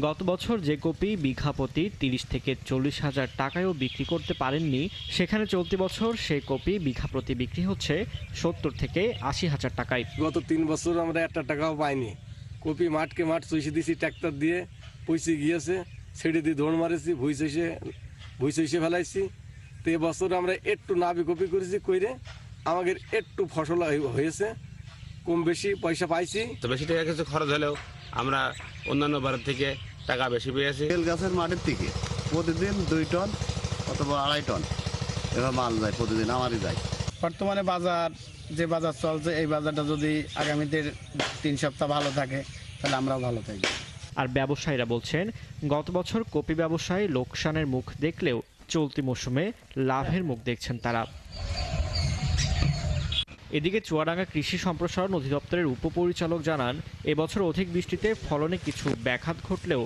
গত বছর যে কপি বিঘা প্রতি ৩০ থেকে ৪০ হাজার টাকায়ও বিক্রি করতে পারেননি, সেখানে চলতি বছর সেই কপি বিঘা প্রতি বিক্রি হচ্ছে ৭০ থেকে ৮০ হাজার টাকায়। গত ৩ বছর আমরা একটা টাকাও পাইনি। কপি মাঠকে মাঠ চুষে দিয়েছি, ট্র্যাক্টর দিয়ে পয়সে গিয়েছে, ছেড়ে দিয়ে দৌড় মারেছি, ভুই চষে ফেলাইছি। তো এবছর আমরা একটু নাবি কপি করেছি, কইরে আমাদের একটু ফসল হয়েছে, কম বেশি পয়সা পাইছি। তো বেশি টাকা কিছু খরচ হলেও আমরা অন্যান্য বারের থেকে টাকা বেশি পেয়েছি। তেল গাছের মাঠের থেকে প্রতিদিন 2 টন অথবা 2.5 টন এবার মাল যায়, প্রতিদিন আমারই যায়। বর্তমানে যে বাজার চলছে, এই বাজারটা যদি আগামীতে 3 সপ্তাহ ভালো থাকে তাহলে আমরাও ভালো থাকি। আর ব্যবসায়ীরা বলছেন, গত বছর কপি ব্যবসায় লোকসানের মুখ দেখলেও চলতি মৌসুমে লাভের মুখ দেখছেন তারা। এদিকে চুয়াডাঙ্গা কৃষি সম্প্রসারণ অধিদপ্তরের উপপরিচালক জানান, এবছর অধিক বৃষ্টিতে ফলনে কিছু ব্যাঘাত ঘটলেও